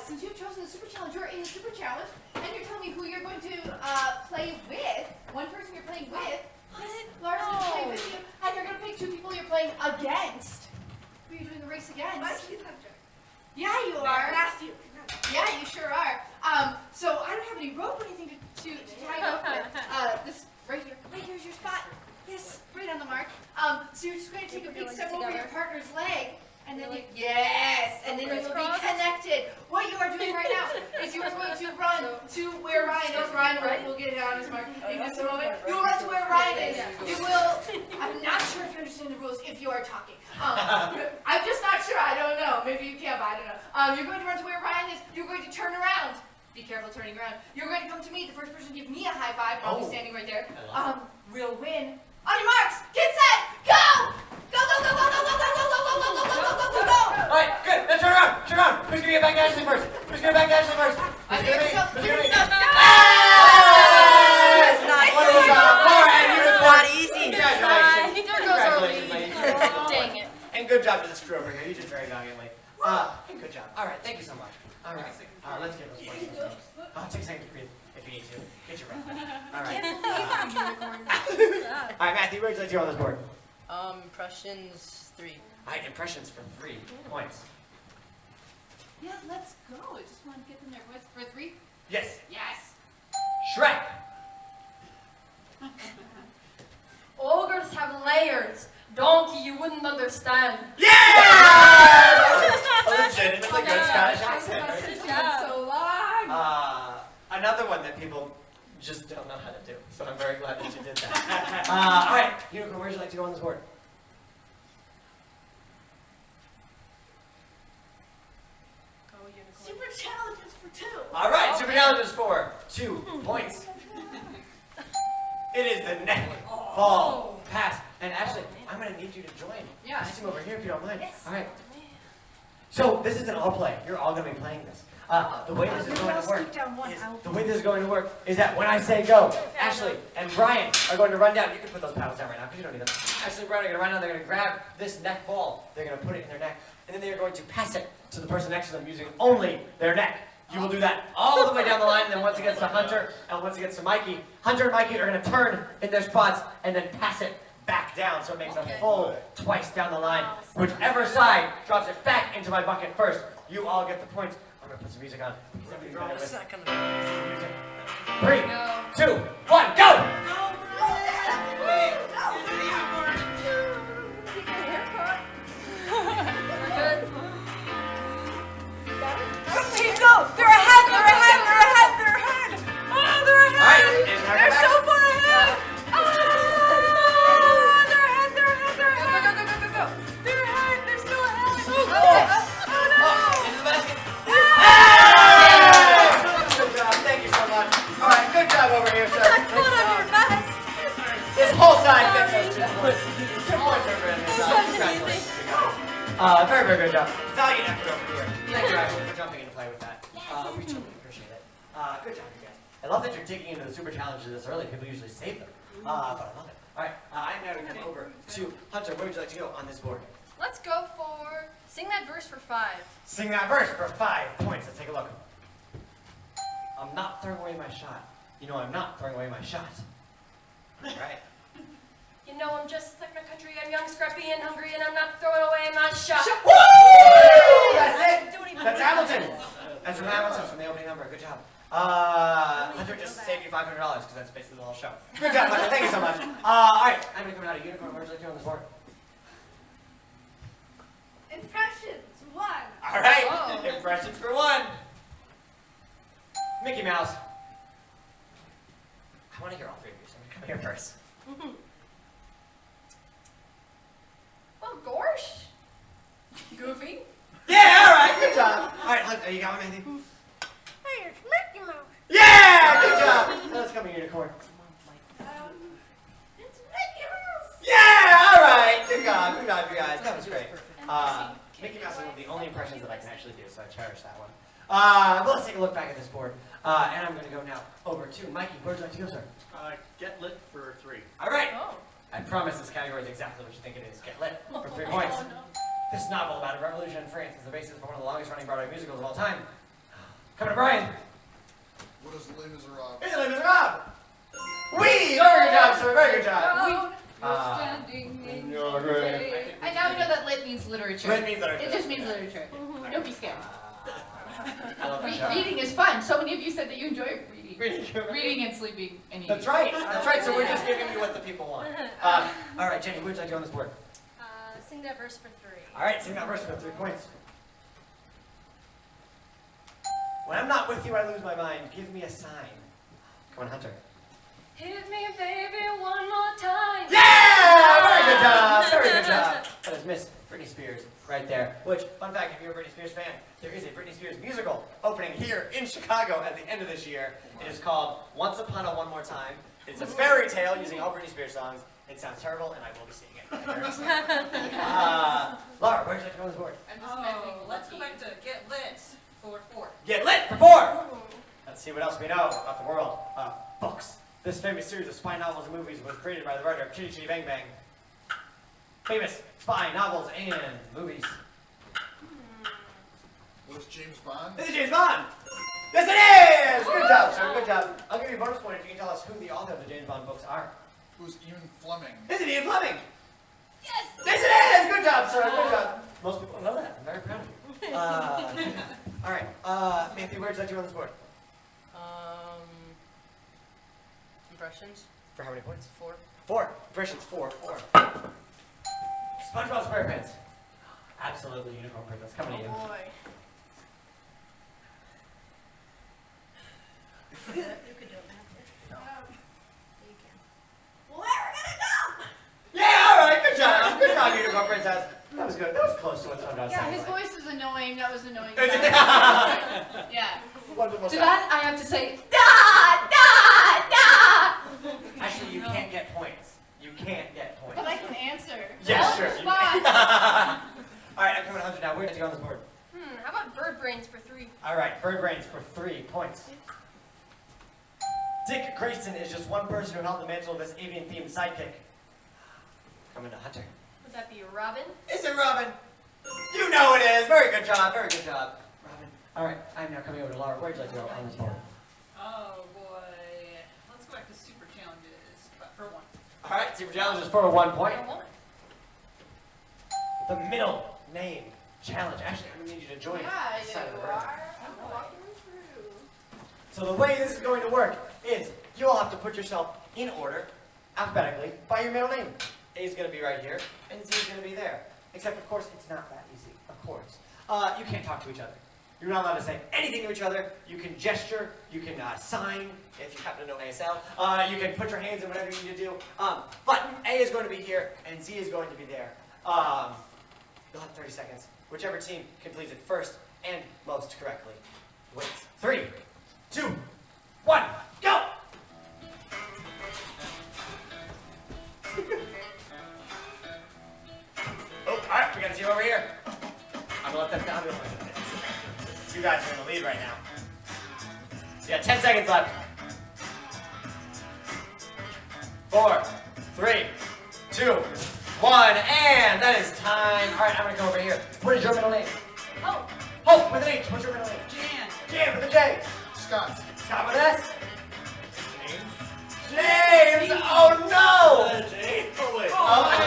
since you've chosen the Super Challenge, you're in the Super Challenge, and you're telling me who you're going to play with. One person you're playing with. Lars is going to play with you, and you're going to pick 2 people you're playing against. Who are you doing the race against? Mikey's Hunter. Yeah, you are. Matthew. Yeah, you sure are. So I don't have any rope or anything to tie you up with. This right here. Right here's your spot. Yes, right on the mark. So you're just going to take a big step over your partner's leg, and then you, yes, and then you will be connected. What you are doing right now is you are going to run to where Ryan is. Ryan will get on his mark in just a moment. You will run to where Ryan is. You will. I'm not sure if you understand the rules if you are talking. I'm just not sure. I don't know. Maybe you can, but I don't know. You're going to run to where Ryan is. You're going to turn around. Be careful turning around. You're going to come to me. The first person to give me a high five, I'll be standing right there, will win. On your marks, get set, go! Go, go, go, go, go, go, go, go, go, go, go, go, go, go, go, go! All right, good. Now turn around. Turn around. Who's gonna get back to Ashley first? Who's gonna back to Ashley first? Who's gonna be? Who's gonna be? It's not easy. It's not easy. Congratulations. There goes our Congratulations, ladies. Dang it. And good job to this crew over here. You did very valiantly. Good job. All right, thank you so much. All right, let's get those points. Take a second to breathe if you need to. Get your breath. All right. All right, Matthew, where would you like to go on this board? Impressions 3. All right, impressions for 3 points. Yeah, let's go. I just want to get them there. What's for 3? Yes. Yes. Shrek. Ogres have layers. Donkey, you wouldn't understand. Yeah! A legitimately good Scottish accent. Right? It's been so long. Another one that people just don't know how to do. So I'm very glad that you did that. All right, Unicorn, where would you like to go on this board? Go, unicorn. Super challenges for 2. All right, super challenges for 2 points. It is the neck ball pass. And Ashley, I'm going to need you to join. Yeah. This team over here, if you don't mind. Yes. All right. So this is an all play. You're all going to be playing this. The way this is going to work. The way this is going to work is that when I say go, Ashley and Brian are going to run down. You can put those paddles down right now because you don't need them. Ashley and Brian are going to run down. They're going to grab this neck ball. They're going to put it in their neck, and then they are going to pass it to the person next to them using only their neck. You will do that all the way down the line, and then once it gets to Hunter and once it gets to Mikey, Hunter and Mikey are going to turn in their spots and then pass it back down, so it makes a full twice down the line. Whichever side drops it back into my bucket first, you all get the points. I'm going to put some music on. It's not going to be 3, 2, 1, go! Go! They're ahead! They're ahead! They're ahead! They're ahead! Oh, they're ahead! All right, They're so far ahead! Oh, they're ahead! They're ahead! They're ahead! Go, go, go, go, go! They're ahead! They're still ahead! Oh no! Into the basket. Hey! Good job. Thank you so much. All right, good job over here, sir. Put on your vest! This whole side gets us 2 points. 2 points over in this side. Congratulations. Very, very good job. Valiant effort over here. Thank you, Ashley, for jumping into play with that. We totally appreciate it. Good job, you guys. I love that you're digging into the super challenges this early. People usually save them. But I love it. All right, I'm now going to come over to Hunter. Where would you like to go on this board? Let's go for sing that verse for 5. Sing that verse for 5 points. Let's take a look. I'm not throwing away my shot. You know I'm not throwing away my shot. All right. You know I'm just like my country. I'm young, scrappy, and hungry, and I'm not throwing away my shot. Woo! That's it. That's Hamilton. That's from Hamilton, from the opening number. Good job. Hunter just saved you $500 because that's basically the whole show. Good job, Hunter. Thank you so much. All right, I'm going to come out of Unicorn. Where would you like to go on this board? Impressions 1. All right. Whoa. Impressions for 1. Mickey Mouse. I want to hear all 3 of you, so I'm going to come here first. Well, Gorsh. Goofy. Yeah, all right. Good job. All right, Hunter, you got one, Matthew? Hey, it's Mickey Mouse. Yeah, good job. Now let's come here, Unicorn. It's Mickey Mouse. Yeah, all right. Good job, you guys. That was great. Mickey Mouse is one of the only impressions that I can actually do, so I cherish that one. But let's take a look back at this board. And I'm going to go now over to Mikey. Where would you like to go, sir? Get lit for 3. All right. Oh. I promise this category is exactly what you think it is. Get lit for 3 points. Oh, no. This novel about a revolution in France is the basis for one of the longest running Broadway musicals of all time. Coming to Brian. What is Les Miserables? It's Les Miserables. Very good job, sir. Very good job. Standing in you're the great. way. And now we know that lit means literature. Lit means literature. It just means literature. Don't be scared. I love the show. Reading is fun. So many of you said that you enjoy reading. Reading. Reading and sleeping and eating. That's right. That's right. So we're just giving you what the people want. All right, Jenny, what would you like to do on this board? Sing that verse for 3. All right, sing that verse for 3 points. When I'm not with you, I lose my mind. Give me a sign. Come on, Hunter. Hit me, baby, one more time. Yeah! Very good job. Very good job. That is Miss Britney Spears right there. Which, fun fact, if you're a Britney Spears fan, there is a Britney Spears musical opening here in Chicago at the end of this year. It is called Once Upon a One More Time. It's a fairy tale using all Britney Spears songs. It sounds terrible, and I will be seeing it. Laura, where'd you like to go on this board? I'm just imagining Let's go Lucky. back to Get Lit for 4. Get lit for 4! Let's see what else we know about the world. Books. This famous series of spy novels and movies was created by the writer of Chitty Chitty Bang Bang. Famous spy novels and movies. Was James Bond? This is James Bond! Yes, it is! Good job, sir. Good job. I'll give you a bonus point if you can tell us who the author of the James Bond books are. It was Ian Fleming. Is it Ian Fleming? Yes! Yes, it is! Good job, sir. Good job. Most people know that. I'm very proud of you. All right. Matthew, where'd you like to go on this board? Impressions? For how many points? 4. 4. Impressions 4. SpongeBob SquarePants. Absolutely, Unicorn Princess. Coming to you. Boy. You could do it, Matthew. You can. Where are we gonna go? Yeah, all right. Good job. Good job, Unicorn Princess. That was good. That was close to what SpongeBob Yeah, sounded his like. voice is annoying. That was annoying. Yeah. Yeah. Wonderful To stuff. that, I have to say, da, da, da. Actually, you can't get points. You can't get points. But I can answer. Yes, All sure. the you spots. can. All right, I'm coming to 100 now. Where did you go on this board? How about bird brains for 3? All right, Bird Brains for 3 points. Dick Grayson is just one person who held the mantle of this avian-themed sidekick. Coming to Hunter. Would that be Robin? Is it Robin? You know it is. Very good job. Very good job, Robin. All right, I'm now coming over to Laura. Where would you like to go on this board? Oh boy. Let's go back to Super Challenges, but for 1. All right, Super Challenge is for 1 point. I want. The middle name challenge. Actually, I'm gonna need you to join Yeah, this side of the you room. are. I'm walking through. So the way this is going to work is you all have to put yourself in order, alphabetically, by your middle name. A is going to be right here, and Z is going to be there. Except, of course, it's not that easy. Of course. You can't talk to each other. You're not allowed to say anything to each other. You can gesture. You can sign, if you happen to know ASL. You can put your hands in whatever you need to do. But A is going to be here, and Z is going to be there. You'll have 30 seconds. Whichever team completes it first and most correctly wins. 3, 2, 1, go! Oh, all right, we got a team over here. I'm gonna let them down. You guys are in the lead right now. You got 10 seconds left. 4, 3, 2, 1, and that is time. All right, I'm gonna go over here. What is your middle name? Oh, Hope with an H. What's your middle name? Jan. Jan with a J. Scott. Scott with an S. James! Oh no! Oh, wait.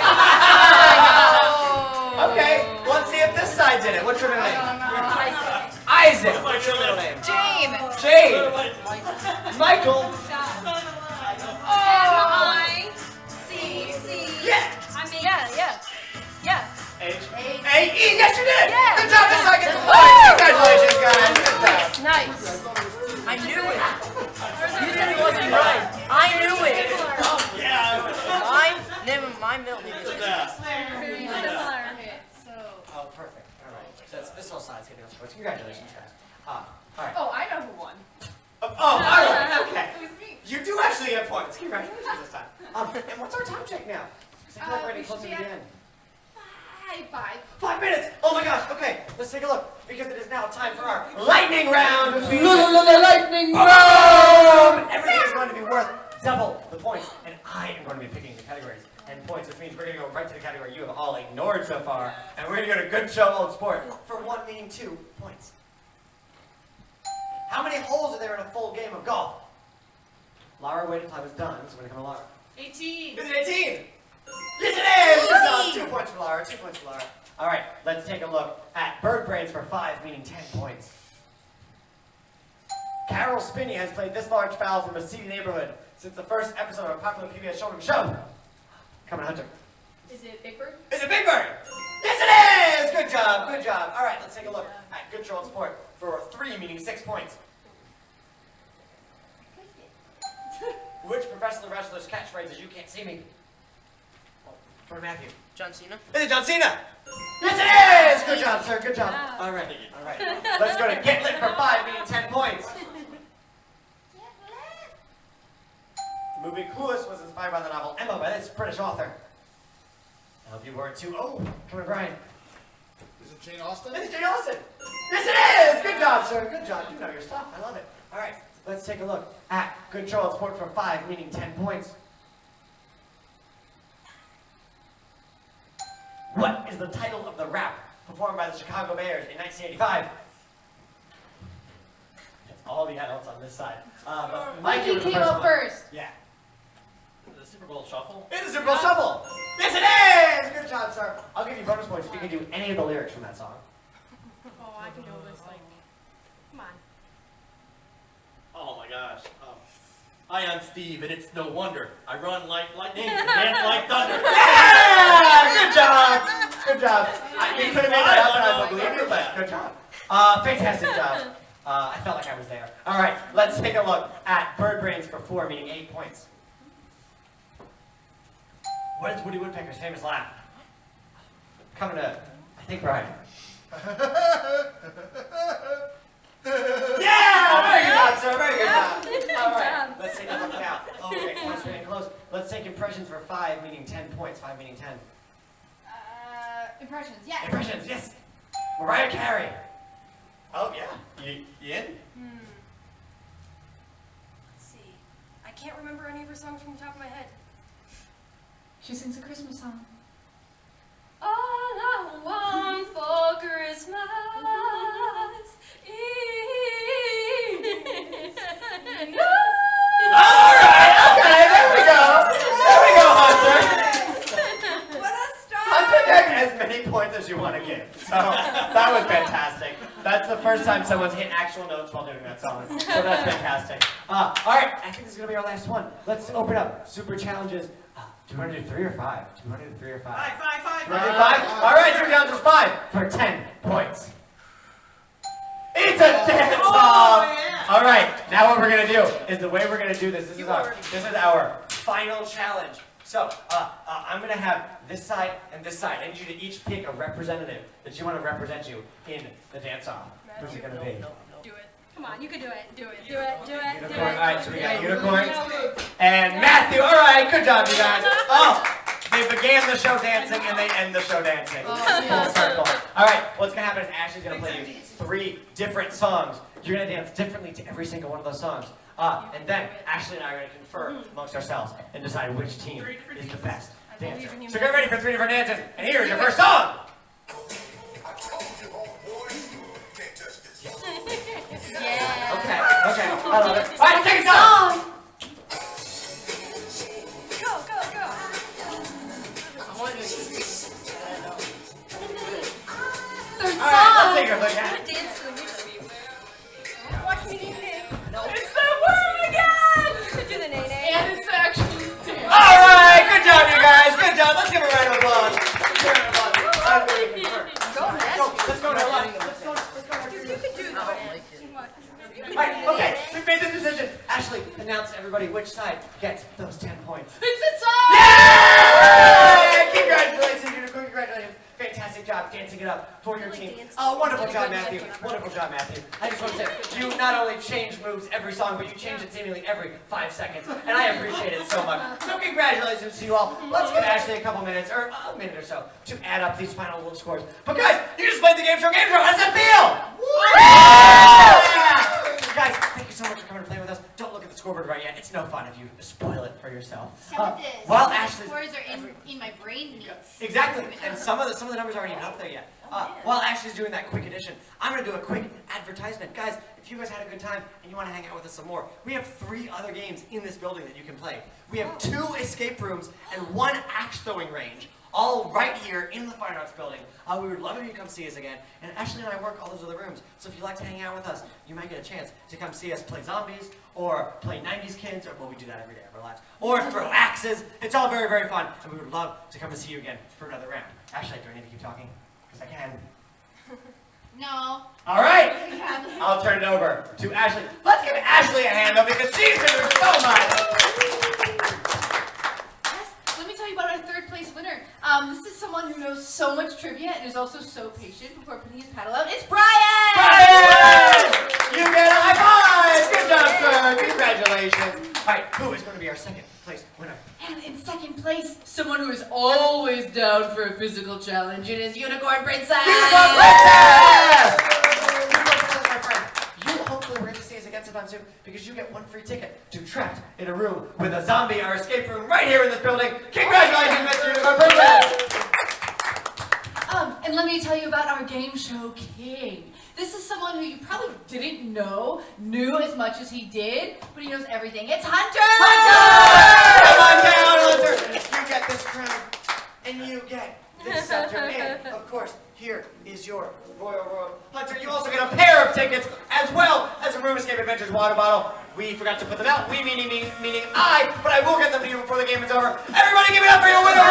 Okay, let's see if this side did it. What's your middle name? Isaac. Isaac. What's your middle name? Jane. Jade. Michael. Yeah. I mean, yeah. H. A-E. Yes, you did. Yeah. Good job. This side gets a point. Congratulations, guys. Good job. Nice. I knew it. You said it wasn't right. I knew it. My middle name is Very similar. So. Oh, perfect. All right. So this whole side's getting us points. Congratulations, guys. All right. Oh, I know who won. Oh, all right. Okay. It was me. You do actually get points. Congratulations this time. And what's our time check now? Because I feel like we're We getting closer should to be the at- end. 5. 5 minutes! Oh my gosh, okay, let's take a look, because it is now time for our lightning round, which means Lightning boom! Everything is going to be worth double the points, and I am going to be picking the categories and points, which means we're going to go right to the category you have all ignored so far, and we're going to go to Good Show Old Sport for 1 meaning 2 points. How many holes are there in a full game of golf? Lara waited until I was done, so we're going to come to Lara. 18. Is it 18? Yes, it is! Good job. 2 points for Laura, 2 points for Laura. All right, let's take a look at bird brains for 5, meaning 10 points. Carol Spinney has played this large fowl from a seedy neighborhood since the first episode of a popular PBS children's show. Come on, Hunter. Is it Big Bird? Is it Big Bird? Yes, it is! Good job, good job. All right, let's take a look at Good Troll Sport for 3, meaning 6 points. Which Professor the Wrestler's catchphrase is "You can't see me"? For Matthew. John Cena? Is it John Cena? Yes, it is! Good job, sir, good job. All right, all right. Let's go to Get Lit for 5, meaning 10 points. The movie Clueless was inspired by the novel Emma by this British author. I hope you were too. Oh, come on, Brian. Is it Jane Austen? It's Jane Austen. Yes, it is! Good job, sir. Good job. You know your stuff. I love it. All right, let's take a look at Good Troll Sport for 5, meaning 10 points. What is the title of the rap performed by the Chicago Bears in 1985? That's all the adults on this side. But Mikey was the came first up one. first. Yeah. The Super Bowl Shuffle? It's the Super Bowl Shuffle. Yes, it is! Good job, sir. I'll give you bonus points if you can do any of the lyrics from that song. Oh, I can do this like. Come on. Oh my gosh. Hi, I'm Steve, and it's no wonder. I run like lightning and dance like thunder. Yeah! Good job! Good job. You could have made that up and I believe you, but good job. Fantastic job. I felt like I was there. All right, let's take a look at Bird Brains for 4, meaning 8 points. What is Woody Woodpecker's famous laugh? Coming to, I think, Brian. Yeah! Very good job, sir. Very good job. All right, let's take a look now. Oh, okay, close, getting close. Let's take impressions for 5, meaning 10 points. 5, meaning 10. Impressions, yes. Impressions, yes. Mariah Carey. Oh, yeah. You in? Let's see. I can't remember any of her songs from the top of my head. She sings a Christmas song. All I want for Christmas is you. All right, okay, there we go. There we go, Hunter. What a start! Hunter got as many points as you want to give. So that was fantastic. That's the first time someone's hit actual notes while doing that song. So that's fantastic. All right, I think this is going to be our last one. Let's open up Super Challenges. Do you want to do 3 or 5? Do you want to do 3 or 5? 5, 5, 5. You want to do 5? All right, Super Challenges 5 for 10 points. It's a dance off! yeah. All right, now what we're going to do is the way we're going to do this. This is our final challenge. So, I'm going to have this side and this side. I need you to each pick a representative that you want to represent you in the dance-off. Who's it going to be? Do it. Come on, you can do it. Do it. Do it. Do it. Do Unicorn. All it. right, so we got unicorns and Matthew. All right, good job, you guys. Oh, they began the show dancing and they end the show dancing. Full circle. All right, what's going to happen is Ashley's going to play you 3 different songs. You're going to dance differently to every single one of those songs. And then Ashley and I are going to confer amongst ourselves and decide which team is the best dancer. So get ready for 3 different dances, and here's your first song. Yeah. Okay, I love it. All right, second song. Go, go, go. Third All right, let's song. take a look at it. Dance to the music. Watch me do it. It's the worm again. You could do the nay-nay. And it's actually dance. All right, good job, you guys. Good job. Let's give a round of applause. Let's give a round of applause. I'm going to confer. Go ahead. Let's go to our left. Let's go. You could do that. All right, okay. We've made the decision. Ashley, announce to everybody which side gets those 10 points. It's a song. Yay! Congratulations, unicorn. Congratulations. Fantastic job dancing it up for your team. Oh, wonderful job, Matthew. Wonderful job, Matthew. I just want to say, you not only change moves every song, but you change it seemingly every 5 seconds. And I appreciate it so much. So congratulations to you all. Let's give Ashley a couple minutes, or a minute or so, to add up these final little scores. But guys, you just played the Game Show Gameshow. How does that feel? Yeah! Guys, thank you so much for coming and playing with us. Don't look at the scoreboard right yet. It's no fun if you spoil it for yourself. Some of this. While My Ashley's... scores are in my brain meets. Exactly, and some of the numbers aren't even up there yet. While Ashley's doing that quick addition, I'm going to do a quick advertisement. Guys, if you guys had a good time and you want to hang out with us some more, we have 3 other games in this building that you can play. We have 2 escape rooms and 1 axe throwing range, all right here in the Fine Arts Building. We would love if you come see us again. And Ashley and I work all those other rooms, so if you like to hang out with us, you might get a chance to come see us play zombies, or play 90s kids, or well, we do that every day of our lives, or throw axes. It's all very, very fun, and we would love to come and see you again for another round. Ashley, do I need to keep talking? Because I can. No. All right, I'll turn it over to Ashley. Let's give Ashley a hand, though, because she's been doing so much. Yes, let me tell you about our 3rd place winner. This is someone who knows so much trivia and is also so patient before putting his paddle out. It's Brian! Brian! You get a high five! Good job, sir! Congratulations. All right, who is going to be our 2nd place winner? And in 2nd place, someone who is always down for a physical challenge. It is Unicorn Princess! Unicorn Princess! My friend, you hopefully were going to see us again sometime soon, because you get 1 free ticket to Trapped in a Room with a Zombie, our escape room, right here in this building. Congratulations, Mr. Unicorn Princess! And let me tell you about our Game Show King. This is someone who you probably didn't know knew as much as he did, but he knows everything. It's Hunter! Hunter! Come on down, Hunter! You get this crown, and you get this scepter, and of course, here is your royal robe. Hunter, you also get a pair of tickets, as well as a Room Escape Adventures water bottle. We forgot to put them out, we meaning I, but I will get them to you before the game is over. Everybody give it up for your winner!